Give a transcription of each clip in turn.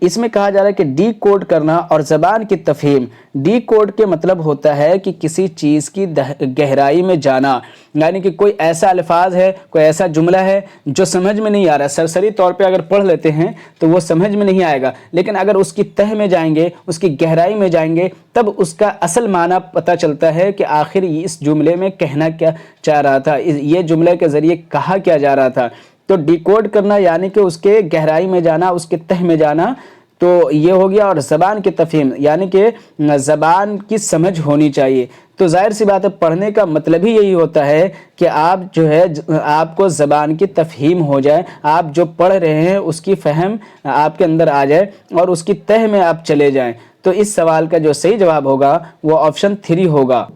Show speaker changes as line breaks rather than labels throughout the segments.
اس میں کہا جا رہا ہے کہ ڈی کوڈ کرنا اور زبان کی تفہیم. ڈی کوڈ کے مطلب ہوتا ہے کہ کسی چیز کی گہرائی میں جانا، یعنی کہ کوئی ایسا الفاظ ہے، کوئی ایسا جملہ ہے جو سمجھ میں نہیں آ رہا، سرسری طور پہ اگر پڑھ لیتے ہیں تو وہ سمجھ میں نہیں آئے گا، لیکن اگر اس کی تہ میں جائیں گے، اس کی گہرائی میں جائیں گے، تب اس کا اصل معنی پتہ چلتا ہے کہ آخر اس جملے میں کہنا کیا چاہ رہا تھا، یہ جملے کے ذریعے کہا کیا جا رہا تھا. تو ڈیکوڈ کرنا یعنی کہ اس کے گہرائی میں جانا، اس کے تہ میں جانا، تو یہ ہو گیا. اور زبان کی تفہیم یعنی کہ زبان کی سمجھ ہونی چاہیے. تو ظاہر سی بات ہے پڑھنے کا مطلب ہی یہی ہوتا ہے کہ آپ جو ہے آپ کو زبان کی تفہیم ہو جائے، آپ جو پڑھ رہے ہیں اس کی فہم آپ کے اندر آ جائے اور اس کی تہ میں آپ چلے جائیں. تو اس سوال کا جو صحیح جواب ہوگا وہ آپشن 3 ہوگا.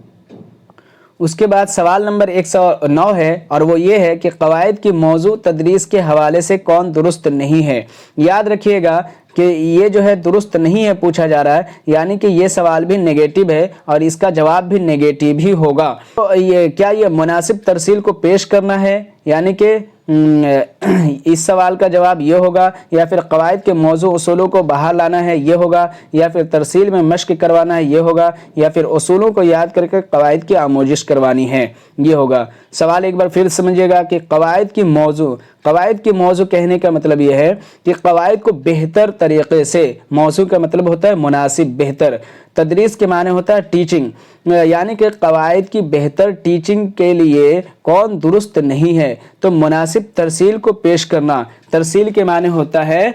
اس کے بعد سوال نمبر 109 ہے، اور وہ یہ ہے کہ قواعد کی موضوع تدریس کے حوالے سے کون درست نہیں ہے. یاد رکھیے گا کہ یہ جو ہے درست نہیں ہے پوچھا جا رہا ہے، یعنی کہ یہ سوال بھی نیگیٹو ہے اور اس کا جواب بھی نیگیٹو ہی ہوگا. تو یہ مناسب ترسیل کو پیش کرنا ہے، یعنی کہ اس سوال کا جواب یہ ہوگا، یا پھر قواعد کے موضوع اصولوں کو باہر لانا ہے یہ ہوگا، یا پھر ترسیل میں مشق کروانا ہے یہ ہوگا، یا پھر اصولوں کو یاد کر کے قواعد کی آموزش کروانی ہے یہ ہوگا. سوال ایک بار پھر سمجھیے گا کہ قواعد کی موضوع کہنے کا مطلب یہ ہے کہ قواعد کو بہتر طریقے سے، موضوع کا مطلب ہوتا ہے مناسب، بہتر. تدریس کے معنی ہوتا ہے ٹیچنگ، یعنی کہ قواعد کی بہتر ٹیچنگ کے لیے کون درست نہیں ہے. تو مناسب ترسیل کو پیش کرنا، ترسیل کے معنی ہوتا ہے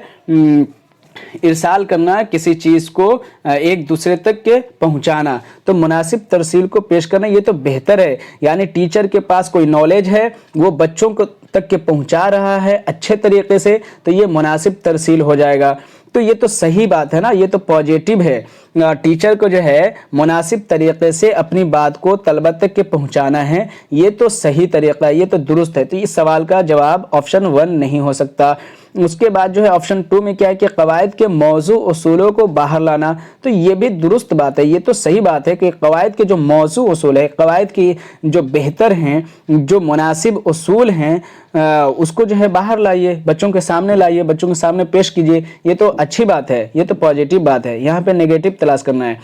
ارسال کرنا، کسی چیز کو ایک دوسرے تک کے پہنچانا. تو مناسب ترسیل کو پیش کرنا یہ تو بہتر ہے، یعنی ٹیچر کے پاس کوئی نالج ہے، وہ بچوں کو تک کے پہنچا رہا ہے اچھے طریقے سے، تو یہ مناسب ترسیل ہو جائے گا. تو یہ تو صحیح بات ہے نا، یہ تو پازیٹیو ہے. ٹیچر کو جو ہے مناسب طریقے سے اپنی بات کو طلبہ تک کے پہنچانا ہے، یہ تو صحیح طریقہ ہے، یہ تو درست ہے. تو اس سوال کا جواب آپشن 1 نہیں ہو سکتا. اس کے بعد جو ہے آپشن 2 میں کیا ہے کہ قواعد کے موضوع اصولوں کو باہر لانا. تو یہ بھی درست بات ہے، یہ تو صحیح بات ہے کہ قواعد کے جو موضوع اصول ہے، قواعد کی جو بہتر ہیں، جو مناسب اصول ہیں، اس کو جو ہے باہر لائیے، بچوں کے سامنے لائیے، بچوں کے سامنے پیش کیجیے. یہ تو اچھی بات ہے، یہ تو پازیٹیو بات ہے. یہاں پہ نیگیٹو تلاش کرنا ہے.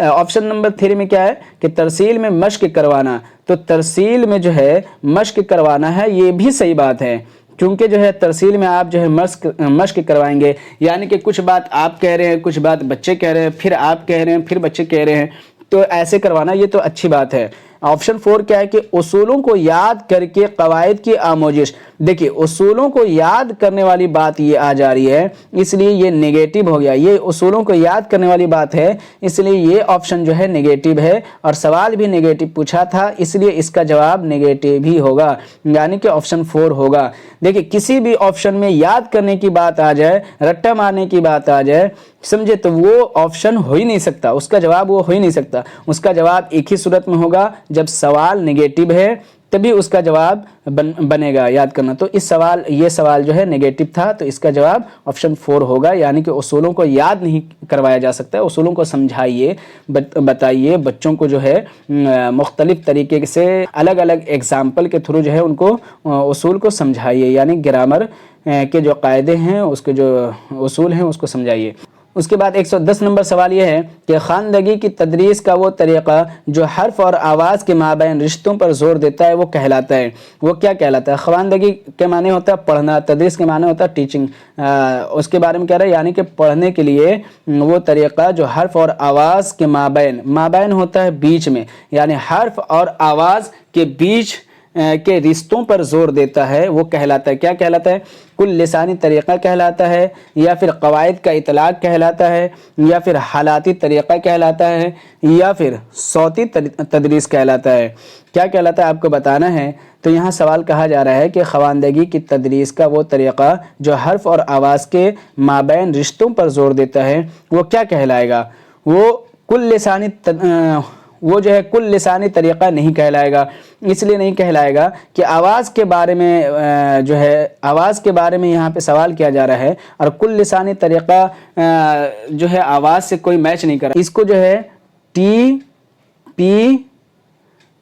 آپشن نمبر 3 میں کیا ہے کہ ترسیل میں مشق کروانا. تو ترسیل میں جو ہے مشق کروانا ہے، یہ بھی صحیح بات ہے، کیونکہ جو ہے ترسیل میں آپ جو ہے مشق کروائیں گے، یعنی کہ کچھ بات آپ کہہ رہے ہیں، کچھ بات بچے کہہ رہے ہیں، پھر آپ کہہ رہے ہیں، پھر بچے کہہ رہے ہیں، تو ایسے کروانا یہ تو اچھی بات ہے. آپشن 4 کیا ہے کہ اصولوں کو یاد کر کے قواعد کی آموزش. دیکھیے اصولوں کو یاد کرنے والی بات یہ آ جا رہی ہے، اس لیے یہ نیگیٹو ہو گیا. یہ اصولوں کو یاد کرنے والی بات ہے، اس لیے یہ آپشن جو ہے نیگیٹو ہے، اور سوال بھی نیگیٹو پوچھا تھا، اس لیے اس کا جواب نیگیٹو ہی ہوگا، یعنی کہ آپشن 4 ہوگا. دیکھیے کسی بھی آپشن میں یاد کرنے کی بات آ جائے، رٹا مارنے کی بات آ جائے، سمجھے، تو وہ آپشن ہو ہی نہیں سکتا، اس کا جواب وہ ہو ہی نہیں سکتا. اس کا جواب ایک ہی صورت میں ہوگا، جب سوال نیگیٹو ہے تبھی اس کا جواب بنے گا، یاد کرنا. تو یہ سوال جو ہے نیگیٹو تھا، تو اس کا جواب آپشن 4 ہوگا، یعنی کہ اصولوں کو یاد نہیں کروایا جا سکتا ہے. اصولوں کو سمجھائیے، بتائیے بچوں کو، جو ہے مختلف طریقے سے الگ الگ ایگزامپل کے تھرو جو ہے ان کو اصول کو سمجھائیے، یعنی گرامر کے جو قاعدے ہیں، اس کے جو اصول ہیں اس کو سمجھائیے. اس کے بعد 110 نمبر سوال یہ ہے کہ خواندگی کی تدریس کا وہ طریقہ جو حرف اور آواز کے مابین رشتوں پر زور دیتا ہے وہ کہلاتا ہے. وہ کیا کہلاتا ہے؟ خواندگی کے معنی ہوتا ہے پڑھنا، تدریس کے معنی ہوتا ہے ٹیچنگ. اس کے بارے میں کہہ رہا ہے، یعنی کہ پڑھنے کے لیے وہ طریقہ جو حرف اور آواز کے مابین ہوتا ہے بیچ میں، یعنی حرف اور آواز کے بیچ کے رشتوں پر زور دیتا ہے، وہ کہلاتا ہے. کیا کہلاتا ہے؟ کل لسانی طریقہ کہلاتا ہے، یا پھر قواعد کا اطلاق کہلاتا ہے، یا پھر حالاتی طریقہ کہلاتا ہے، یا پھر صوتی تدریس کہلاتا ہے. کیا کہلاتا ہے آپ کو بتانا ہے. تو یہاں سوال کہا جا رہا ہے کہ خواندگی کی تدریس کا وہ طریقہ جو حرف اور آواز کے مابین رشتوں پر زور دیتا ہے وہ کیا کہلائے گا؟ وہ جو ہے کل لسانی طریقہ نہیں کہلائے گا. اس لیے نہیں کہلائے گا کہ آواز کے بارے میں آواز کے بارے میں یہاں پہ سوال کیا جا رہا ہے، اور کل لسانی طریقہ جو ہے آواز سے کوئی میچ نہیں کر رہا. اس کو جو ہے ٹی، پی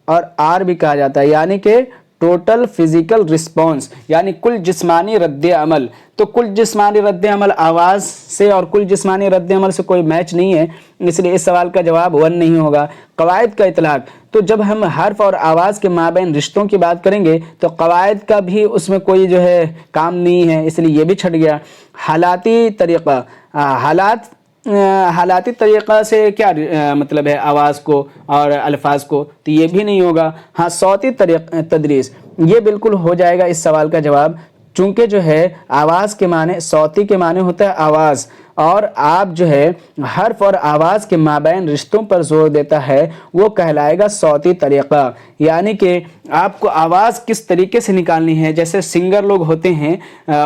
اور آر بھی کہا جاتا ہے، یعنی کہ ٹوٹل فزیکل رسپانس یعنی کل جسمانی رد عمل. تو کل جسمانی رد عمل آواز سے اور کل جسمانی رد عمل سے کوئی میچ نہیں ہے، اس لیے اس سوال کا جواب 1 نہیں ہوگا. قواعد کا اطلاق، تو جب ہم حرف اور آواز کے مابین رشتوں کی بات کریں گے تو قواعد کا بھی اس میں کوئی جو ہے کام نہیں ہے، اس لیے یہ بھی چھٹ گیا. حالاتی طریقہ، حالاتی طریقہ سے کیا مطلب ہے آواز کو اور الفاظ کو، تو یہ بھی نہیں ہوگا. ہاں صوتی تدریس، یہ بالکل ہو جائے گا اس سوال کا جواب، چونکہ جو ہے آواز کے معنی، صوتی کے معنی ہوتا ہے آواز، اور آپ جو ہے حرف اور آواز کے مابین رشتوں پر زور دیتا ہے وہ کہلائے گا صوتی طریقہ. یعنی کہ آپ کو آواز کس طریقے سے نکالنی ہے، جیسے سنگر لوگ ہوتے ہیں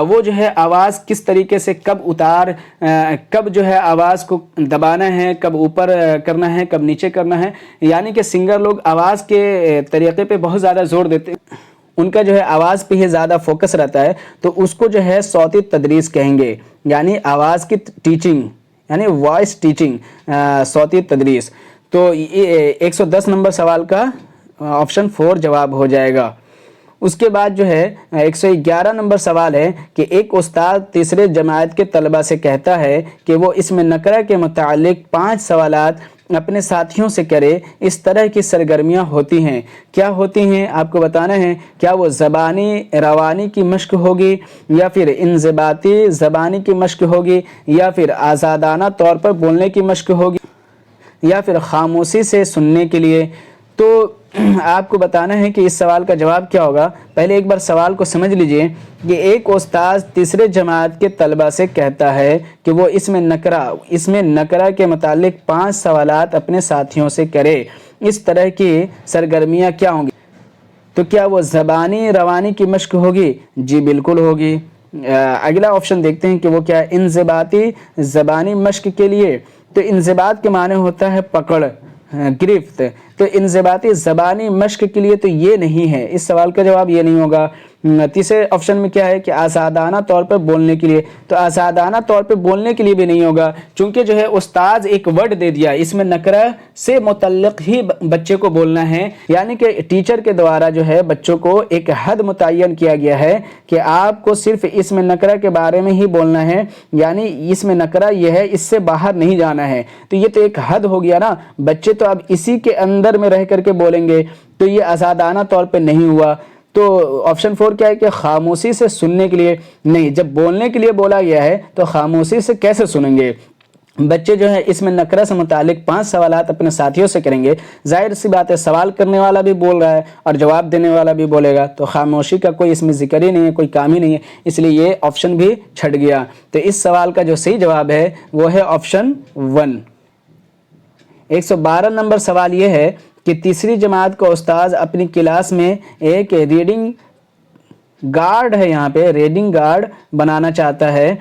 وہ جو ہے آواز کس طریقے سے کب جو ہے آواز کو دبانا ہے، کب اوپر کرنا ہے، کب نیچے کرنا ہے، یعنی کہ سنگر لوگ آواز کے طریقے پہ بہت زیادہ زور دیتے ہیں، ان کا جو ہے آواز پہ ہی زیادہ فوکس رہتا ہے، تو اس کو جو ہے صوتی تدریس کہیں گے، یعنی آواز کی ٹیچنگ، یعنی وائس ٹیچنگ، صوتی تدریس. تو 110 نمبر سوال کا آپشن 4 جواب ہو جائے گا. اس کے بعد جو ہے 111 نمبر سوال ہے کہ ایک استاد تیسرے جماعت کے طلبہ سے کہتا ہے کہ وہ اسم نکرہ کے متعلق 5 سوالات اپنے ساتھیوں سے کرے. اس طرح کی سرگرمیاں ہوتی ہیں، کیا ہوتی ہیں آپ کو بتانا ہے. کیا وہ زبانی روانی کی مشق ہوگی، یا پھر انضباطی زبانی کی مشق ہوگی، یا پھر آزادانہ طور پر بولنے کی مشق ہوگی، یا پھر خاموشی سے سننے کے لیے. تو آپ کو بتانا ہے کہ اس سوال کا جواب کیا ہوگا. پہلے ایک بار سوال کو سمجھ لیجئے کہ ایک استاذ تیسرے جماعت کے طلبہ سے کہتا ہے کہ وہ اسم نکرہ کے متعلق 5 سوالات اپنے ساتھیوں سے کرے. اس طرح کی سرگرمیاں کیا ہوں گی؟ تو کیا وہ زبانی روانی کی مشق ہوگی؟ جی بالکل ہوگی. اگلا آپشن دیکھتے ہیں کہ وہ کیا ہے. انضباطی زبانی مشق کے لیے، تو انضباط کے معنی ہوتا ہے پکڑ، گرفت. تو انضباطی زبانی مشق کے لیے تو یہ نہیں ہے، اس سوال کا جواب یہ نہیں ہوگا. تیسرے آپشن میں کیا ہے کہ آزادانہ طور پر بولنے کے لیے، تو آزادانہ طور پر بولنے کے لیے بھی نہیں ہوگا، چونکہ جو ہے استاذ ایک ورڈ دے دیا، اسم نکرہ سے متعلق ہی بچے کو بولنا ہے، یعنی کہ ٹیچر کے دوارا جو ہے بچوں کو ایک حد متعین کیا گیا ہے کہ آپ کو صرف اسم نکرہ کے بارے میں ہی بولنا ہے، یعنی اسم نکرہ یہ ہے، اس سے باہر نہیں جانا ہے. تو یہ تو ایک حد ہو گیا نا، بچے تو اب اسی کے اندر میں رہ کر کے بولیں گے، تو یہ آزادانہ طور پہ نہیں ہوا. تو آپشن 4 کیا ہے کہ خاموشی سے سننے کے لیے نہیں. جب بولنے کے لیے بولا گیا ہے تو خاموشی سے کیسے سنیں گے؟ بچے جو ہے اس میں نکرہ سے متعلق 5 سوالات اپنے ساتھیوں سے کریں گے. ظاہر سی بات ہے سوال کرنے والا بھی بول رہا ہے اور جواب دینے والا بھی بولے گا، تو خاموشی کا کوئی اس میں ذکر ہی نہیں ہے، کوئی کام ہی نہیں ہے، اس لیے یہ آپشن بھی چھٹ گیا. تو اس سوال کا جو صحیح جواب ہے وہ ہے آپشن 1. 112 نمبر سوال یہ ہے کہ تیسری جماعت کا استاذ اپنی کلاس میں ایک ریڈنگ گارڈ ہے، یہاں پہ ریڈنگ گارڈ بنانا چاہتا ہے.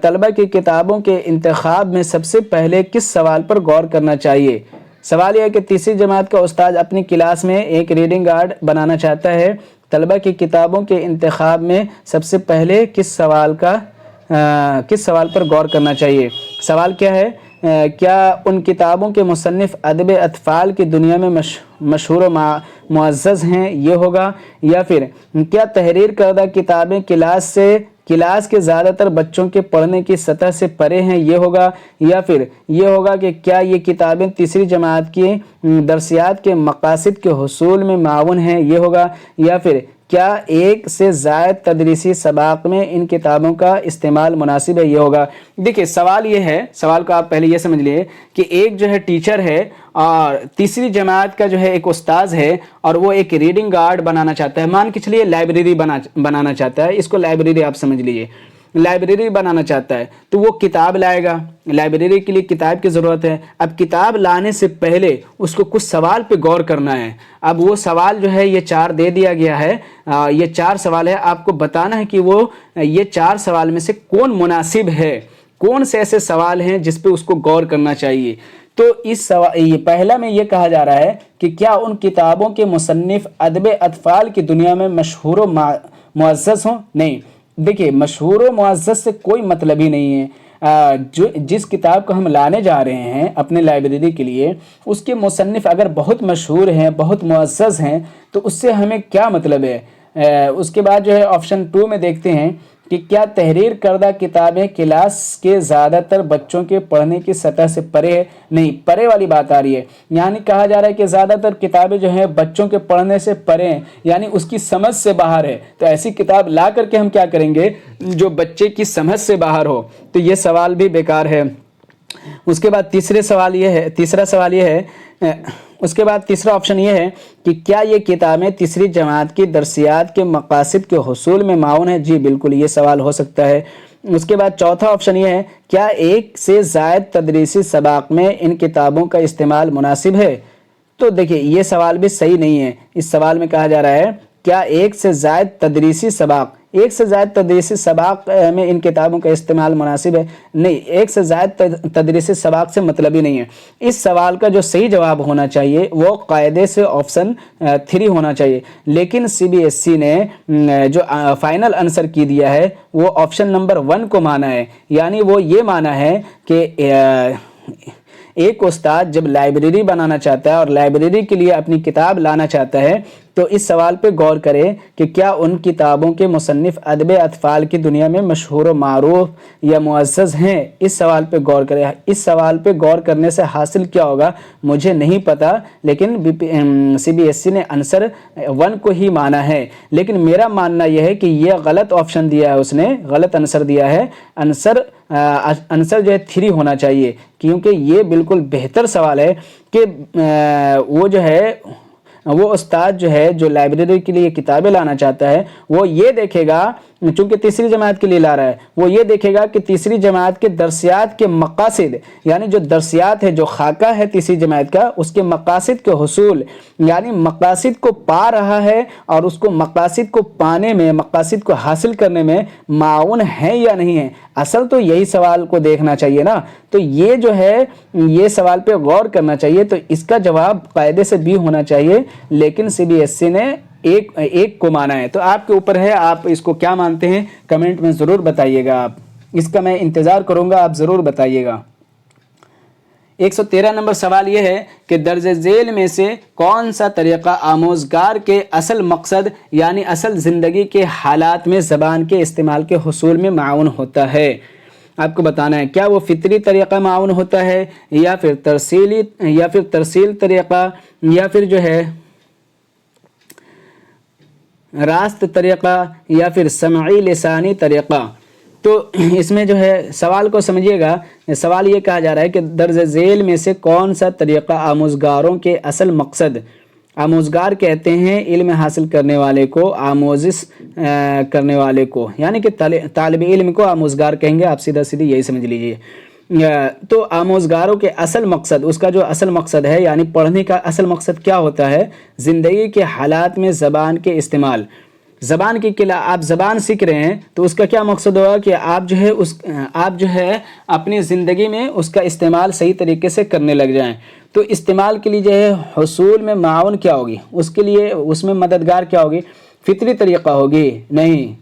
طلبہ کی کتابوں کے انتخاب میں سب سے پہلے کس سوال پر غور کرنا چاہیے؟ سوال یہ ہے کہ تیسری جماعت کا استاذ اپنی کلاس میں ایک ریڈنگ گارڈ بنانا چاہتا ہے، طلبہ کی کتابوں کے انتخاب میں سب سے پہلے کس سوال پر غور کرنا چاہیے؟ سوال کیا ہے؟ کیا ان کتابوں کے مصنف ادب اطفال کی دنیا میں مشہور و معزز ہیں، یہ ہوگا. یا پھر کیا تحریر کردہ کتابیں کلاس کے زیادہ تر بچوں کے پڑھنے کی سطح سے پرے ہیں، یہ ہوگا. یا پھر یہ ہوگا کہ کیا یہ کتابیں تیسری جماعت کی درسیات کے مقاصد کے حصول میں معاون ہیں، یہ ہوگا. یا پھر کیا ایک سے زائد تدریسی سباق میں ان کتابوں کا استعمال مناسب ہے، یہ ہوگا. دیکھیں سوال یہ ہے، سوال کو آپ پہلے یہ سمجھ لیے کہ ایک جو ہے ٹیچر ہے اور تیسری جماعت کا جو ہے ایک استاذ ہے اور وہ ایک ریڈنگ گارڈ بنانا چاہتا ہے، مان کے چلیے لائبریری بنانا چاہتا ہے، اس کو لائبریری آپ سمجھ لیجیے، لائبریری بنانا چاہتا ہے تو وہ کتاب لائے گا. لائبریری کے لیے کتاب کی ضرورت ہے. اب کتاب لانے سے پہلے اس کو کچھ سوال پہ غور کرنا ہے. اب وہ سوال جو ہے یہ 4 دے دیا گیا ہے، یہ 4 سوال ہے، آپ کو بتانا ہے کہ وہ یہ 4 سوال میں سے کون مناسب ہے، کون سے ایسے سوال ہیں جس پہ اس کو غور کرنا چاہیے. تو اس یہ پہلا میں یہ کہا جا رہا ہے کہ کیا ان کتابوں کے مصنف ادب اطفال کی دنیا میں مشہور و معزز ہوں؟ نہیں، دیکھیے مشہور و معزز سے کوئی مطلب ہی نہیں ہے. جو جس کتاب کو ہم لانے جا رہے ہیں اپنے لائبریری کے لیے، اس کے مصنف اگر بہت مشہور ہیں، بہت معزز ہیں، تو اس سے ہمیں کیا مطلب ہے؟ اس کے بعد جو ہے آپشن 2 میں دیکھتے ہیں کہ کیا تحریر کردہ کتابیں کلاس کے زیادہ تر بچوں کے پڑھنے کی سطح سے پرے ہے؟ نہیں، پرے والی بات آ رہی ہے، یعنی کہا جا رہا ہے کہ زیادہ تر کتابیں جو ہیں بچوں کے پڑھنے سے پرے ہیں، یعنی اس کی سمجھ سے باہر ہے۔ تو ایسی کتاب لا کر کے ہم کیا کریں گے جو بچے کی سمجھ سے باہر ہو؟ تو یہ سوال بھی بیکار ہے۔ اس کے بعد تیسرا سوال یہ ہے اس کے بعد تیسرا آپشن یہ ہے کہ کیا یہ کتابیں تیسری جماعت کی درسیات کے مقاصد کے حصول میں معاون ہیں؟ جی بالکل، یہ سوال ہو سکتا ہے۔ اس کے بعد چوتھا آپشن یہ ہے کیا ایک سے زائد تدریسی سباق میں ان کتابوں کا استعمال مناسب ہے؟ تو دیکھیے یہ سوال بھی صحیح نہیں ہے۔ اس سوال میں کہا جا رہا ہے کیا ایک سے زائد تدریسی سباق میں ان کتابوں کا استعمال مناسب ہے؟ نہیں، ایک سے زائد تدریسی سباق سے مطلب ہی نہیں ہے۔ اس سوال کا جو صحیح جواب ہونا چاہیے وہ قاعدے سے آپشن 3 ہونا چاہیے، لیکن CBSE نے جو فائنل آنسر کی دیا ہے وہ آپشن نمبر 1 کو مانا ہے، یعنی وہ یہ مانا ہے کہ ایک استاد جب لائبریری بنانا چاہتا ہے اور لائبریری کے لیے اپنی کتاب لانا چاہتا ہے تو اس سوال پہ غور کرے کہ کیا ان کتابوں کے مصنف ادب اطفال کی دنیا میں مشہور و معروف یا معزز ہیں۔ اس سوال پہ غور کرے۔ اس سوال پہ غور کرنے سے حاصل کیا ہوگا مجھے نہیں پتا، لیکن CBSE نے آنسر 1 کو ہی مانا ہے، لیکن میرا ماننا یہ ہے کہ یہ غلط آپشن دیا ہے، اس نے غلط آنسر دیا ہے۔ آنسر جو ہے 3 ہونا چاہیے، کیونکہ یہ بالکل بہتر سوال ہے کہ وہ استاد جو ہے جو لائبریری کے لیے کتابیں لانا چاہتا ہے وہ یہ دیکھے گا، چونکہ تیسری جماعت کے لیے لا رہا ہے، وہ یہ دیکھے گا کہ تیسری جماعت کے درسیات کے مقاصد، یعنی جو درسیات ہے، جو خاکہ ہے تیسری جماعت کا، اس کے مقاصد کے حصول، یعنی مقاصد کو پا رہا ہے اور اس کو مقاصد کو پانے میں، مقاصد کو حاصل کرنے میں معاون ہے یا نہیں ہے۔ اصل تو یہی سوال کو دیکھنا چاہیے نا، تو یہ جو ہے یہ سوال پہ غور کرنا چاہیے، تو اس کا جواب قاعدے سے بھی ہونا چاہیے، لیکن CBSE نے ایک کو مانا ہے۔ تو آپ کے اوپر ہے، آپ اس کو کیا مانتے ہیں کمنٹ میں ضرور بتائیے گا۔ آپ اس کا میں انتظار کروں گا، آپ ضرور بتائیے گا۔ 113 نمبر سوال یہ ہے کہ درج ذیل میں سے کون سا طریقہ آموزگار کے اصل مقصد یعنی اصل زندگی کے حالات میں زبان کے استعمال کے حصول میں معاون ہوتا ہے؟ آپ کو بتانا ہے کیا وہ فطری طریقہ معاون ہوتا ہے، یا پھر ترسیل طریقہ، یا پھر جو ہے راست طریقہ، یا پھر سمعی لسانی طریقہ۔ تو اس میں جو ہے سوال کو سمجھیے گا، سوال یہ کہا جا رہا ہے کہ درج ذیل میں سے کون سا طریقہ آموزگاروں کے اصل مقصد، آموزگار کہتے ہیں علم حاصل کرنے والے کو، آموزش کرنے والے کو، یعنی کہ طالب علم کو آموزگار کہیں گے، آپ سیدھا سیدھی یہی سمجھ لیجئے۔ تو آموزگاروں کے اصل مقصد، اس کا جو اصل مقصد ہے یعنی پڑھنے کا اصل مقصد کیا ہوتا ہے؟ زندگی کے حالات میں زبان کے استعمال، زبان کی آپ زبان سیکھ رہے ہیں تو اس کا کیا مقصد ہوگا کہ آپ جو ہے اپنی زندگی میں اس کا استعمال صحیح طریقے سے کرنے لگ جائیں۔ تو استعمال کے لیے جو ہے حصول میں معاون کیا ہوگی، اس کے لیے اس میں مددگار کیا ہوگی؟ فطری طریقہ ہوگی؟ نہیں،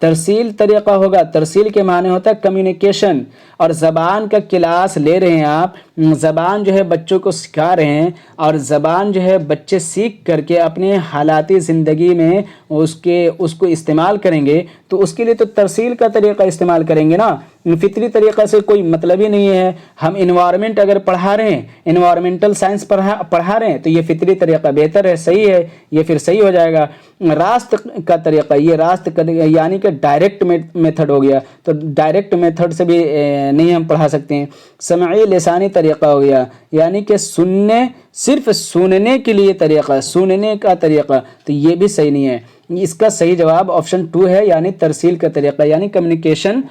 ترسیل طریقہ ہوگا۔ ترسیل کے معنی ہوتا ہے کمیونیکیشن، اور زبان کا کلاس لے رہے ہیں آپ، زبان جو ہے بچوں کو سکھا رہے ہیں، اور زبان جو ہے بچے سیکھ کر کے اپنے حالاتی زندگی میں اس کو استعمال کریں گے، تو اس کے لیے تو ترسیل کا طریقہ استعمال کریں گے نا۔ فطری طریقہ سے کوئی مطلب ہی نہیں ہے۔ ہم انوائرمنٹ اگر پڑھا رہے ہیں، انوائرمنٹل سائنس پڑھا رہے ہیں تو یہ فطری طریقہ بہتر ہے، صحیح ہے، یہ پھر صحیح ہو جائے گا۔ راست کا طریقہ، یہ راست یعنی کہ ڈائریکٹ میتھڈ ہو گیا، تو ڈائریکٹ میتھڈ سے بھی نہیں ہم پڑھا سکتے ہیں۔ سمعی لسانی طریقہ ہو گیا، یعنی کہ صرف سننے کے لیے طریقہ، سننے کا طریقہ، تو یہ بھی صحیح نہیں ہے۔ اس کا صحیح جواب آپشن 2 ہے، یعنی ترسیل کا طریقہ، یعنی کمیونیکیشن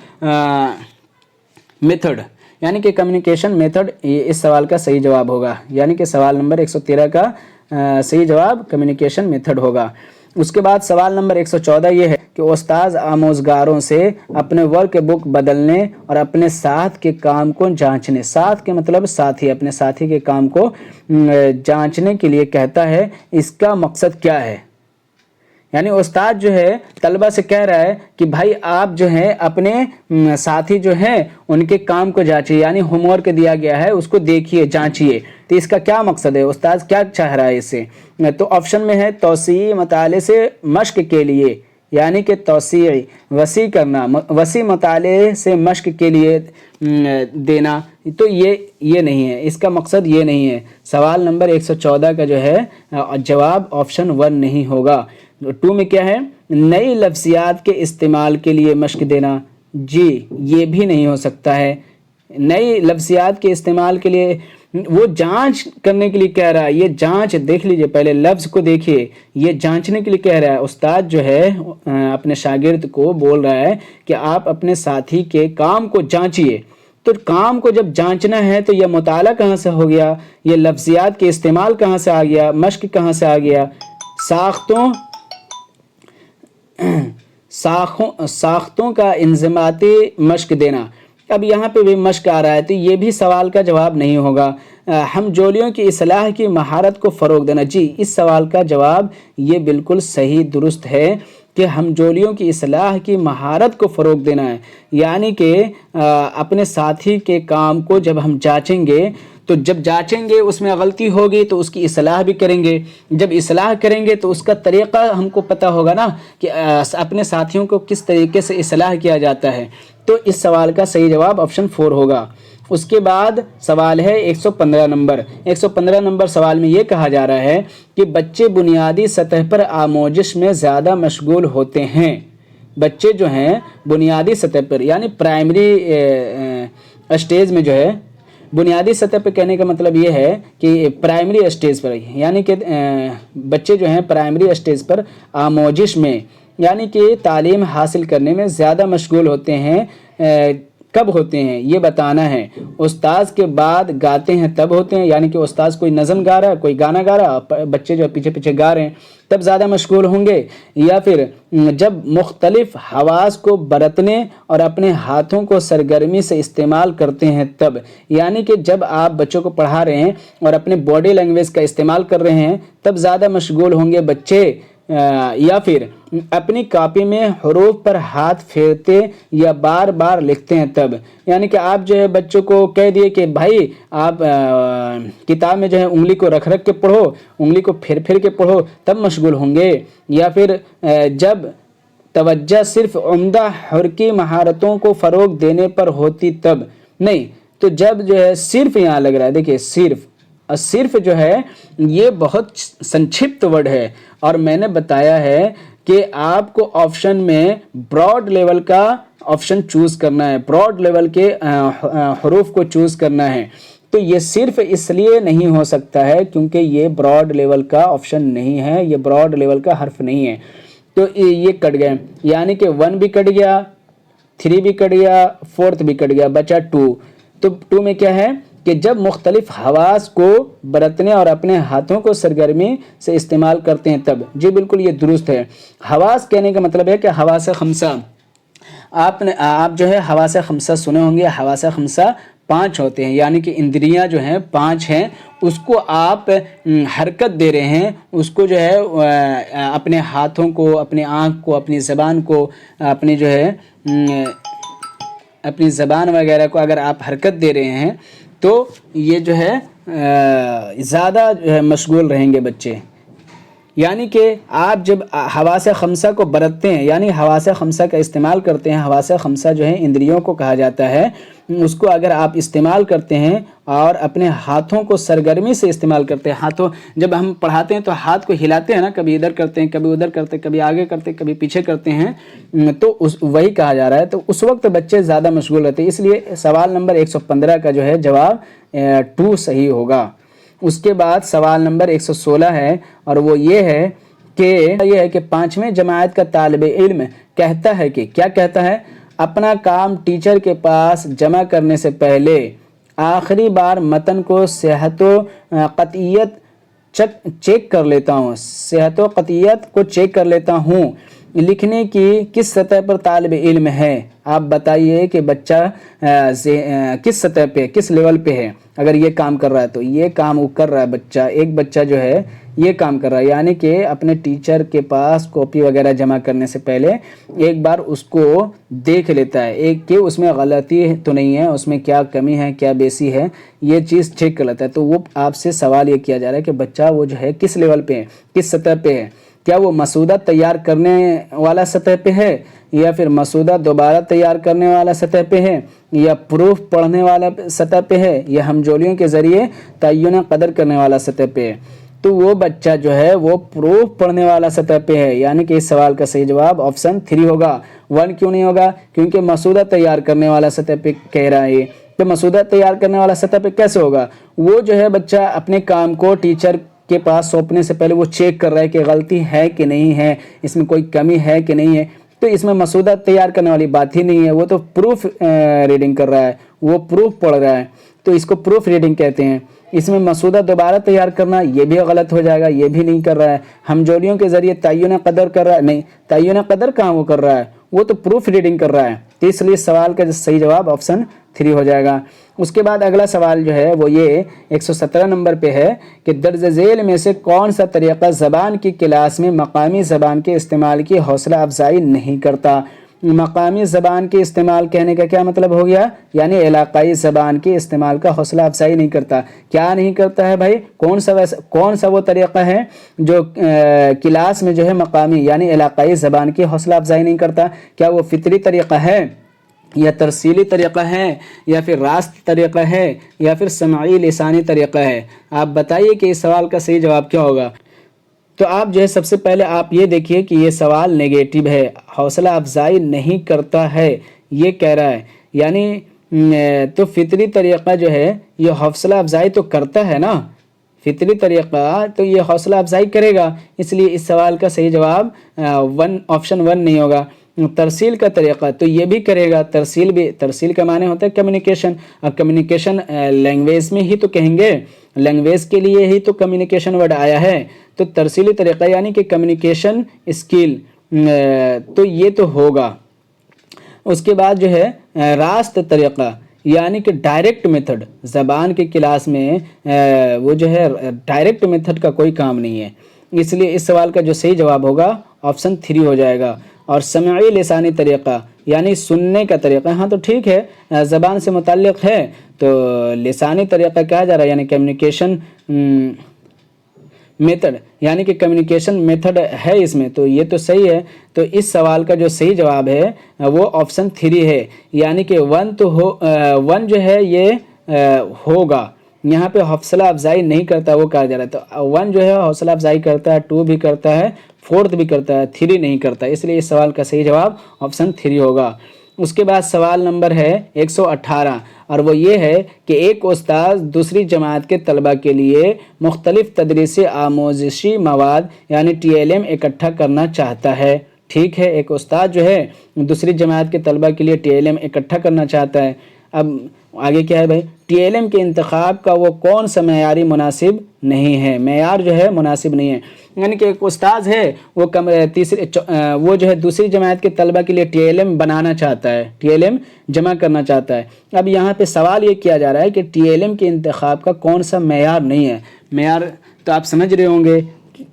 میتھڈ، یعنی کہ کمیونیکیشن میتھڈ اس سوال کا صحیح جواب ہوگا، یعنی کہ سوال نمبر 113 کا صحیح جواب کمیونیکیشن میتھڈ ہوگا۔ اس کے بعد سوال نمبر 114 یہ ہے کہ استاذ آموزگاروں سے اپنے ورک بک بدلنے اور اپنے ساتھ کے کام کو جانچنے، ساتھ کے مطلب ساتھی، اپنے ساتھی کے کام کو جانچنے کے لیے کہتا ہے، اس کا مقصد کیا ہے؟ یعنی استاد جو ہے طلبہ سے کہہ رہا ہے کہ بھائی آپ جو ہے اپنے ساتھی جو ہیں ان کے کام کو جانچیے، یعنی ہوم ورک دیا گیا ہے اس کو دیکھیے، جانچیے۔ تو اس کا کیا مقصد ہے، استاد کیا چاہ رہا ہے اس سے؟ تو آپشن میں ہے توسیع مطالعے سے مشق کے لیے، یعنی کہ توسیع وسیع کرنا، وسیع مطالعے سے مشق کے لیے دینا، تو یہ نہیں ہے، اس کا مقصد یہ نہیں ہے۔ سوال نمبر 114 کا جو ہے جواب آپشن 1 نہیں ہوگا۔ 2 میں کیا ہے، نئی لفظیات کے استعمال کے لیے مشق دینا، جی یہ بھی نہیں ہو سکتا ہے۔ نئی لفظیات کے استعمال کے لیے وہ جانچ کرنے کے لیے کہہ رہا ہے، یہ جانچ دیکھ لیجئے، پہلے لفظ کو دیکھیے، یہ جانچنے کے لیے کہہ رہا ہے۔ استاد جو ہے اپنے شاگرد کو بول رہا ہے کہ آپ اپنے ساتھی کے کام کو جانچیے۔ تو کام کو جب جانچنا ہے تو یہ مطالعہ کہاں سے ہو گیا، یہ لفظیات کے استعمال کہاں سے آ گیا، مشق کہاں سے آ گیا؟ ساختوں کا انضباطی مشق دینا۔ اب یہاں پہ بھی مشق آ رہا ہے تو یہ بھی سوال کا جواب نہیں ہوگا۔ ہم جولیوں کی اصلاح کی مہارت کو فروغ دینا، جی اس سوال کا جواب یہ بالکل صحیح درست ہے کہ ہم جولیوں کی اصلاح کی مہارت کو فروغ دینا ہے، یعنی کہ اپنے ساتھی کے کام کو جب ہم جانچیں گے تو جب جانچیں گے اس میں غلطی ہوگی تو اس کی اصلاح بھی کریں گے، جب اصلاح کریں گے تو اس کا طریقہ ہم کو پتہ ہوگا نا کہ اپنے ساتھیوں کو کس طریقے سے اصلاح کیا جاتا ہے۔ تو اس سوال کا صحیح جواب آپشن 4 ہوگا۔ اس کے بعد سوال ہے 115 نمبر۔ 115 نمبر سوال میں یہ کہا جا رہا ہے کہ بچے بنیادی سطح پر آموزش میں زیادہ مشغول ہوتے ہیں۔ بچے جو ہیں بنیادی سطح پر یعنی پرائمری اسٹیج میں جو ہے، بنیادی سطح پہ کہنے کا مطلب یہ ہے کہ پرائمری اسٹیج پر، یعنی کہ بچے جو ہیں پرائمری اسٹیج پر آموزش میں یعنی کہ تعلیم حاصل کرنے میں زیادہ مشغول ہوتے ہیں۔ کب ہوتے ہیں یہ بتانا ہے۔ استاذ کے بعد گاتے ہیں تب ہوتے ہیں، یعنی کہ استاذ کوئی نظم گا رہا ہے، کوئی گانا گا رہا ہے، بچے جو پیچھے پیچھے گا رہے ہیں تب زیادہ مشغول ہوں گے، یا پھر جب مختلف حواس کو برتنے اور اپنے ہاتھوں کو سرگرمی سے استعمال کرتے ہیں تب، یعنی کہ جب آپ بچوں کو پڑھا رہے ہیں اور اپنے باڈی لینگویج کا استعمال کر رہے ہیں تب زیادہ مشغول ہوں گے بچے، یا پھر اپنی کاپی میں حروف پر ہاتھ پھیرتے یا بار بار لکھتے ہیں تب، یعنی کہ آپ جو ہے بچوں کو کہہ دیے کہ بھائی آپ کتاب میں جو ہے انگلی کو رکھ رکھ کے پڑھو، انگلی کو پھیر پھیر کے پڑھو تب مشغول ہوں گے، یا پھر جب توجہ صرف عمدہ حرکی مہارتوں کو فروغ دینے پر ہوتی تب، نہیں تو جب جو ہے صرف یہاں لگ رہا ہے، دیکھیے صرف جو ہے یہ بہت سنکشپت ورڈ ہے، اور میں نے بتایا ہے کہ آپ کو آپشن میں براڈ لیول کا آپشن چوز کرنا ہے، براڈ لیول کے حروف کو چوز کرنا ہے۔ تو یہ صرف اس لیے نہیں ہو سکتا ہے کیونکہ یہ براڈ لیول کا آپشن نہیں ہے، یہ براڈ لیول کا حرف نہیں ہے، تو یہ کٹ گئے، یعنی کہ 1 بھی کٹ گیا، 3 بھی کٹ گیا، 4 بھی کٹ گیا، بچا 2۔ تو 2 میں کیا ہے کہ جب مختلف حواس کو برتنے اور اپنے ہاتھوں کو سرگرمی سے استعمال کرتے ہیں تب، جی بالکل یہ درست ہے۔ حواس کہنے کا مطلب ہے کہ حواس خمسہ، آپ جو ہے حواس خمسہ سنے ہوں گے، حواس خمسہ 5 ہوتے ہیں، یعنی کہ اندریاں جو ہیں 5 ہیں، اس کو آپ حرکت دے رہے ہیں، اس کو جو ہے اپنے ہاتھوں کو، اپنے آنکھ کو، اپنی زبان کو، اپنی جو ہے اپنی زبان وغیرہ کو اگر آپ حرکت دے رہے ہیں تو یہ جو ہے زیادہ جو ہے مشغول رہیں گے بچے، یعنی کہ آپ جب حواس خمسہ کو برتتے ہیں یعنی حواس خمسہ کا استعمال کرتے ہیں، حواس خمسہ جو ہے اندریوں کو کہا جاتا ہے، اس کو اگر آپ استعمال کرتے ہیں اور اپنے ہاتھوں کو سرگرمی سے استعمال کرتے ہیں، ہاتھوں جب ہم پڑھاتے ہیں تو ہاتھ کو ہلاتے ہیں نا، کبھی ادھر کرتے ہیں، کبھی ادھر کرتے ہیں، کبھی آگے کرتے ہیں، کبھی پیچھے کرتے ہیں، تو وہی کہا جا رہا ہے، تو اس وقت بچے زیادہ مشغول رہتے ہیں، اس لیے سوال نمبر 115 کا جو ہے جواب 2 صحیح ہوگا۔ اس کے بعد سوال نمبر 116 ہے، اور وہ یہ ہے کہ 5ویں جماعت کا طالب علم کہتا ہے کہ کیا کہتا ہے، اپنا کام ٹیچر کے پاس جمع کرنے سے پہلے آخری بار متن کو صحت و قطعیت چیک کر لیتا ہوں، صحت و قطعیت کو چیک کر لیتا ہوں، لکھنے کی کس سطح پر طالب علم ہے؟ آپ بتائیے کہ بچہ کس سطح پہ، کس لیول پہ ہے۔ اگر یہ کام کر رہا ہے تو یہ کام وہ کر رہا ہے بچہ، ایک بچہ جو ہے یہ کام کر رہا ہے، یعنی کہ اپنے ٹیچر کے پاس کاپی وغیرہ جمع کرنے سے پہلے ایک بار اس کو دیکھ لیتا ہے، ایک کہ اس میں غلطی تو نہیں ہے، اس میں کیا کمی ہے، کیا بیسی ہے، یہ چیز چیک کر لیتا ہے۔ تو وہ آپ سے سوال یہ کیا جا رہا ہے کہ بچہ وہ جو ہے کس لیول پہ ہے، کس سطح پہ ہے؟ کیا وہ مسودہ تیار کرنے والا سطح پہ ہے، یا پھر مسودہ دوبارہ تیار کرنے والا سطح پہ ہے، یا پروف پڑھنے والا سطح پہ ہے، یا ہمجولیوں کے ذریعے تعین قدر کرنے والا سطح پہ ہے؟ تو وہ بچہ جو ہے وہ پروف پڑھنے والا سطح پہ ہے، یعنی کہ اس سوال کا صحیح جواب آپشن 3 ہوگا۔ 1 کیوں نہیں ہوگا؟ کیونکہ مسودہ تیار کرنے والا سطح پہ کہہ رہا ہے۔ تو مسودہ تیار کرنے والا سطح پہ کیسے ہوگا؟ وہ جو ہے بچہ اپنے کام کو ٹیچر کے پاس سونپنے سے پہلے وہ چیک کر رہا ہے کہ غلطی ہے کہ نہیں ہے، اس میں کوئی کمی ہے کہ نہیں ہے۔ تو اس میں مسودہ تیار کرنے والی بات ہی نہیں ہے، وہ تو پروف ریڈنگ کر رہا ہے، وہ پروف پڑھ رہا ہے، تو اس کو پروف ریڈنگ کہتے ہیں۔ اس میں مسودہ دوبارہ تیار کرنا یہ بھی غلط ہو جائے گا، یہ بھی نہیں کر رہا ہے۔ ہمجولیوں کے ذریعے تعین قدر کر رہا ہے، نہیں، تعین قدر کہاں وہ کر رہا ہے، وہ تو پروف ریڈنگ کر رہا ہے۔ تو اس لیے سوال کا صحیح جواب آپشن 3 ہو جائے گا۔ اس کے بعد اگلا سوال جو ہے وہ یہ 117 نمبر پہ ہے کہ درج ذیل میں سے کون سا طریقہ زبان کی کلاس میں مقامی زبان کے استعمال کی حوصلہ افزائی نہیں کرتا؟ مقامی زبان کے استعمال کہنے کا کیا مطلب ہو گیا؟ یعنی علاقائی زبان کے استعمال کا حوصلہ افزائی نہیں کرتا۔ کیا نہیں کرتا ہے بھائی؟ کون سا وہ طریقہ ہے جو کلاس میں جو ہے مقامی یعنی علاقائی زبان کی حوصلہ افزائی نہیں کرتا؟ کیا وہ فطری طریقہ ہے، یا ترسیلی طریقہ ہے، یا پھر راست طریقہ ہے، یا پھر سمعی لسانی طریقہ ہے؟ آپ بتائیے کہ اس سوال کا صحیح جواب کیا ہوگا۔ تو آپ جو ہے سب سے پہلے آپ یہ دیکھیے کہ یہ سوال نیگیٹو ہے، حوصلہ افزائی نہیں کرتا ہے یہ کہہ رہا ہے، یعنی تو فطری طریقہ جو ہے یہ حوصلہ افزائی تو کرتا ہے نا، فطری طریقہ تو یہ حوصلہ افزائی کرے گا، اس لیے اس سوال کا صحیح جواب آپشن 1 نہیں ہوگا۔ ترسیل کا طریقہ تو یہ بھی کرے گا، ترسیل کا معنی ہوتا ہے کمیونیکیشن، اور کمیونیکیشن لینگویج میں ہی تو کہیں گے، لینگویج کے لیے ہی تو کمیونیکیشن ورڈ آیا ہے، تو ترسیلی طریقہ یعنی کہ کمیونیکیشن اسکل تو یہ تو ہوگا۔ اس کے بعد جو ہے راست طریقہ یعنی کہ ڈائریکٹ میتھڈ، زبان کی کلاس میں وہ جو ہے ڈائریکٹ میتھڈ کا کوئی کام نہیں ہے، اس لیے اس سوال کا جو صحیح جواب ہوگا آپشن 3 ہو جائے گا۔ اور سمعی لسانی طریقہ یعنی سننے کا طریقہ، ہاں تو ٹھیک ہے زبان سے متعلق ہے تو لسانی طریقہ کہا جا رہا ہے، یعنی کمیونیکیشن میتھڈ، یعنی کہ کمیونیکیشن میتھڈ ہے اس میں، تو یہ تو صحیح ہے۔ تو اس سوال کا جو صحیح جواب ہے وہ آپشن 3 ہے، یعنی کہ 1 جو ہے یہ ہوگا، یہاں پہ حوصلہ افزائی نہیں کرتا وہ کہا جا رہا ہے، تو 1 جو ہے حوصلہ افزائی کرتا ہے، 2 بھی کرتا ہے، 4 بھی کرتا ہے، 3 نہیں کرتا، اس لیے اس سوال کا صحیح جواب آپشن 3 ہوگا۔ اس کے بعد سوال نمبر ہے 118، اور وہ یہ ہے کہ ایک استاذ دوسری جماعت کے طلبہ کے لیے مختلف تدریسی آموزشی مواد یعنی TLM اکٹھا کرنا چاہتا ہے۔ ٹھیک ہے، ایک استاد جو ہے دوسری جماعت کے طلبہ کے لیے TLM اکٹھا کرنا چاہتا ہے۔ اب آگے کیا ہے بھائی؟ TLM کے انتخاب کا وہ کون سا معیاری مناسب نہیں ہے، معیار جو ہے مناسب نہیں ہے، یعنی کہ ایک استاذ ہے وہ جو ہے دوسری جماعت کے طلبہ کے لیے TLM بنانا چاہتا ہے، TLM جمع کرنا چاہتا ہے۔ اب یہاں پہ سوال یہ کیا جا رہا ہے کہ TLM کے انتخاب کا کون سا معیار نہیں ہے، معیار تو آپ سمجھ رہے ہوں گے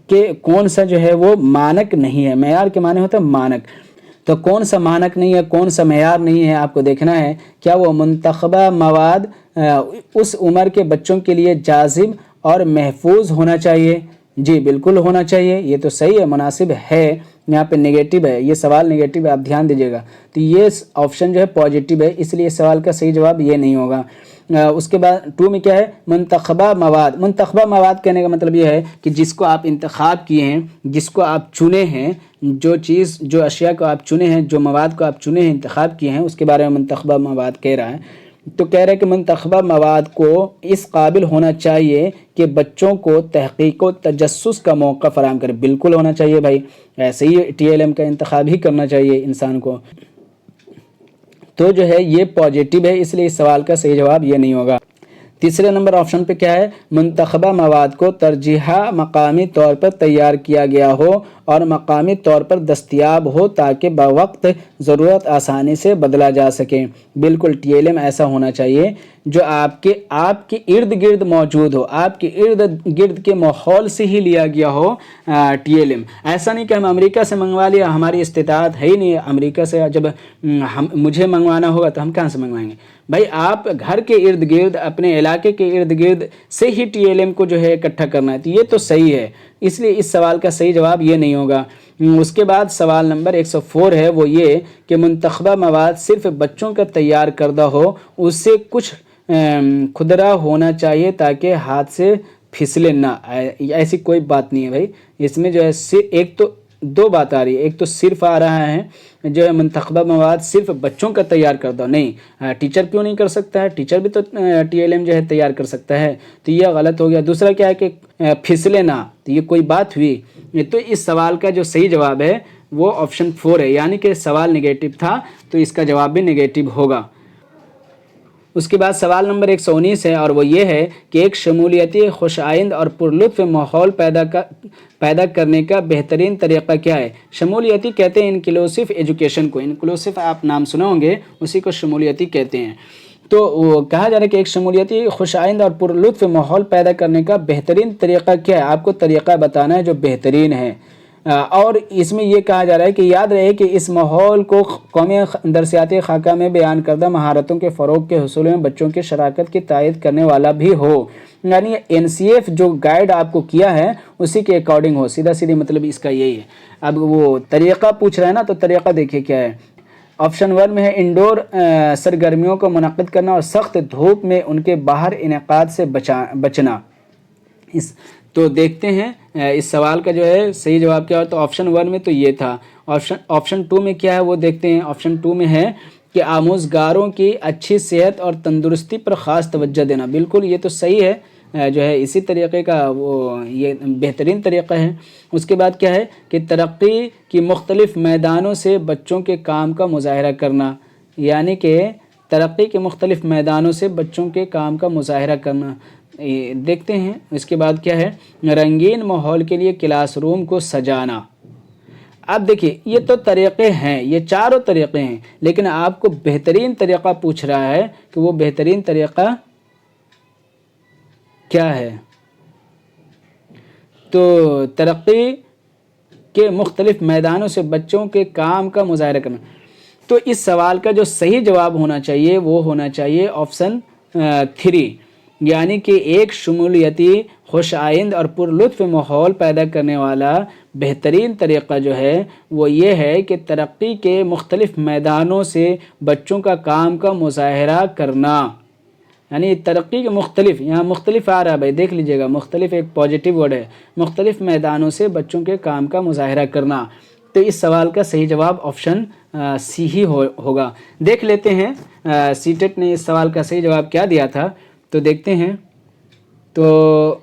کہ کون سا جو ہے وہ مانک نہیں ہے، معیار کے معنی ہوتا ہے مانک، تو کون سا مانک نہیں ہے، کون سا معیار نہیں ہے، آپ کو دیکھنا ہے۔ کیا وہ منتخبہ مواد اس عمر کے بچوں کے لیے جاذب اور محفوظ ہونا چاہیے؟ جی بالکل ہونا چاہیے، یہ تو صحیح ہے، مناسب ہے، یہاں پہ نیگیٹو ہے، یہ سوال نیگیٹو ہے، آپ دھیان دیجیے گا، تو یہ آپشن جو ہے پازیٹیو ہے، اس لیے سوال کا صحیح جواب یہ نہیں ہوگا۔ اس کے بعد 2 میں کیا ہے؟ منتخبہ مواد۔ منتخبہ مواد کہنے کا مطلب یہ ہے کہ جس کو آپ انتخاب کیے ہیں، جس کو آپ چنے ہیں، جو اشیاء کو آپ چنے ہیں، جو مواد کو آپ چنے ہیں، انتخاب کیے ہیں، اس کے بارے میں منتخبہ مواد کہہ رہا ہے۔ تو کہہ رہے ہیں کہ منتخبہ مواد کو اس قابل ہونا چاہیے کہ بچوں کو تحقیق و تجسس کا موقع فراہم کرے۔ بالکل ہونا چاہیے بھائی، ایسے ہی TLM کا انتخاب ہی کرنا چاہیے انسان کو، تو جو ہے یہ پازیٹیو ہے، اس لیے اس سوال کا صحیح جواب یہ نہیں ہوگا۔ تیسرے نمبر آپشن پہ کیا ہے؟ منتخبہ مواد کو ترجیحہ مقامی طور پر تیار کیا گیا ہو اور مقامی طور پر دستیاب ہو تاکہ بوقت ضرورت آسانی سے بدلا جا سکے۔ بالکل ٹی ایل ایم ایسا ہونا چاہیے جو آپ کے ارد گرد موجود ہو، آپ کے ارد گرد کے ماحول سے ہی لیا گیا ہو ٹی ایل ایم۔ ایسا نہیں کہ ہم امریکہ سے منگوا لیا، ہماری استطاعت ہے ہی نہیں امریکہ سے، جب مجھے منگوانا ہوگا تو ہم کہاں سے منگوائیں گے؟ بھائی آپ گھر کے ارد گرد، اپنے علاقے کے ارد گرد سے ہی ٹی ایل ایم کو جو ہے اکٹھا کرنا ہے، تو یہ تو صحیح ہے، اس لیے اس سوال کا صحیح جواب یہ نہیں ہوگا۔ اس کے بعد سوال نمبر 104 ہے، وہ یہ کہ منتخبہ مواد صرف بچوں کا تیار کردہ ہو، اس سے کچھ کھدرا ہونا چاہیے تاکہ ہاتھ سے پھسلے نہ۔ ایسی کوئی بات نہیں ہے بھائی، اس میں جو ہے ایک تو دو بات آ رہی ہے، ایک تو صرف آ رہا ہے جو ہے منتخبہ مواد صرف بچوں کا تیار کردہ، نہیں ٹیچر کیوں نہیں کر سکتا ہے؟ ٹیچر بھی تو ٹی ایل ایم جو ہے تیار کر سکتا ہے، تو یہ غلط ہو گیا۔ دوسرا کیا ہے کہ پھسلے نہ، تو یہ کوئی بات ہوئی؟ تو اس سوال کا جو صحیح جواب ہے وہ آپشن 4 ہے، یعنی کہ سوال نگیٹو تھا تو اس کا جواب بھی نگیٹو ہوگا۔ اس کے بعد سوال نمبر 119 ہے، اور وہ یہ ہے کہ ایک شمولیتی، خوش آئند اور پرلطف ماحول پیدا کرنے کا بہترین طریقہ کیا ہے؟ شمولیتی کہتے ہیں انکلوسیو ایجوکیشن کو، انکلوسیو آپ نام سنے ہوں گے، اسی کو شمولیتی کہتے ہیں۔ تو وہ کہا جا رہا ہے کہ ایک شمولیتی، خوش آئند اور پرلطف ماحول پیدا کرنے کا بہترین طریقہ کیا ہے؟ آپ کو طریقہ بتانا ہے جو بہترین ہے، اور اس میں یہ کہا جا رہا ہے کہ یاد رہے کہ اس ماحول کو قومی درسیاتی خاکہ میں بیان کردہ مہارتوں کے فروغ کے حصول میں بچوں کی شراکت کی تائید کرنے والا بھی ہو، یعنی NCF جو گائیڈ آپ کو کیا ہے اسی کے اکارڈنگ ہو، سیدھا سیدھی مطلب اس کا یہی ہے۔ اب وہ طریقہ پوچھ رہا ہے نا، تو طریقہ دیکھیے کیا ہے۔ آپشن 1 میں ہے انڈور سرگرمیوں کو منعقد کرنا اور سخت دھوپ میں ان کے باہر انعقاد سے بچنا۔ تو دیکھتے ہیں اس سوال کا جو ہے صحیح جواب کیا ہو، تو آپشن 1 میں تو یہ تھا۔ آپشن 2 میں کیا ہے وہ دیکھتے ہیں۔ آپشن 2 میں ہے کہ آموزگاروں کی اچھی صحت اور تندرستی پر خاص توجہ دینا۔ بالکل یہ تو صحیح ہے، جو ہے اسی طریقے کا وہ یہ بہترین طریقہ ہے۔ اس کے بعد کیا ہے کہ ترقی کی مختلف میدانوں سے بچوں کے کام کا مظاہرہ کرنا، یعنی کہ ترقی کے مختلف میدانوں سے بچوں کے کام کا مظاہرہ کرنا۔ دیکھتے ہیں اس کے بعد کیا ہے، رنگین ماحول کے لیے کلاس روم کو سجانا۔ اب دیکھیے یہ تو طریقے ہیں، یہ چاروں طریقے ہیں، لیکن آپ کو بہترین طریقہ پوچھ رہا ہے کہ وہ بہترین طریقہ کیا ہے؟ تو ترقی کے مختلف میدانوں سے بچوں کے کام کا مظاہرہ کرنا۔ تو اس سوال کا جو صحیح جواب ہونا چاہیے وہ ہونا چاہیے آپشن 3، یعنی کہ ایک شمولیتی، خوش آئند اور پرلطف ماحول پیدا کرنے والا بہترین طریقہ جو ہے وہ یہ ہے کہ ترقی کے مختلف میدانوں سے بچوں کا کام کا مظاہرہ کرنا۔ یعنی ترقی کے مختلف، یہاں مختلف آ رہا ہے بھائی، دیکھ لیجئے گا، مختلف ایک پازیٹیو ورڈ ہے، مختلف میدانوں سے بچوں کے کام کا مظاہرہ کرنا۔ تو اس سوال کا صحیح جواب آپشن سی ہی ہوگا۔ دیکھ لیتے ہیں سی ٹیٹ نے اس سوال کا صحیح جواب کیا دیا تھا، تو دیکھتے ہیں۔ تو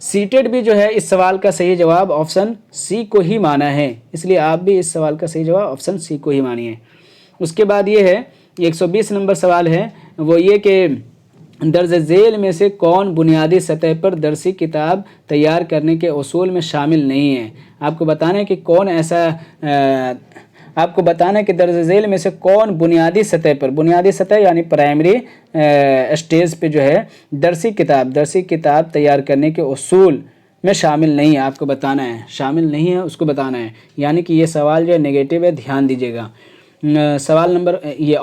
سی ٹیٹ بھی جو ہے اس سوال کا صحیح جواب آپشن سی کو ہی مانا ہے، اس لیے آپ بھی اس سوال کا صحیح جواب آپشن سی کو ہی مانیے۔ اس کے بعد یہ ہے 120 نمبر سوال ہے، وہ یہ کہ درج ذیل میں سے کون بنیادی سطح پر درسی کتاب تیار کرنے کے اصول میں شامل نہیں ہے؟ آپ کو بتانا ہے کہ کون ایسا آپ کو بتانا ہے کہ درج ذیل میں سے کون بنیادی سطح پر، بنیادی سطح یعنی پرائمری اسٹیج پہ جو ہے درسی کتاب تیار کرنے کے اصول میں شامل نہیں ہے، آپ کو بتانا ہے، شامل نہیں ہے اس کو بتانا ہے، یعنی کہ یہ سوال جو ہے نگیٹو ہے، دھیان دیجیے گا۔ سوال نمبر یہ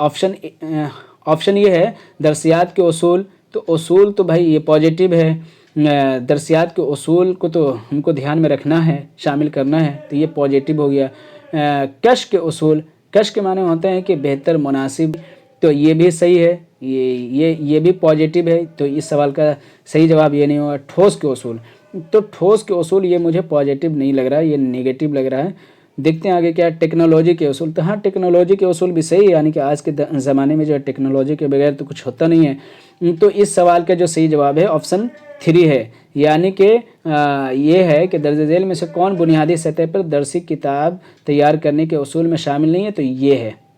آپشن یہ ہے درسیات کے اصول، تو اصول تو بھائی یہ پازیٹیو ہے، درسیات کے اصول کو تو ہم کو دھیان میں رکھنا ہے، شامل کرنا ہے، تو یہ پازیٹیو ہو گیا۔ کش کے اصول، کش کے معنی ہوتے ہیں کہ بہتر، مناسب، تو یہ بھی صحیح ہے، یہ بھی پازیٹیو ہے، تو اس سوال کا صحیح جواب یہ نہیں ہوگا۔ ٹھوس کے اصول، تو ٹھوس کے اصول یہ مجھے پازیٹیو نہیں لگ رہا ہے، یہ نگیٹیو لگ رہا ہے۔ دیکھتے ہیں آگے کیا ہے، ٹیکنالوجی کے اصول، تو ہاں ٹیکنالوجی کے اصول بھی صحیح ہے، یعنی کہ آج کے زمانے میں جو ہے ٹیکنالوجی کے بغیر تو کچھ ہوتا نہیں ہے۔ تو اس سوال کا جو صحیح جواب ہے آپشن 3 ہے، یعنی کہ یہ ہے کہ درج ذیل میں سے کون بنیادی سطح پر درسی کتاب تیار کرنے کے اصول میں شامل نہیں ہے، تو یہ ہے۔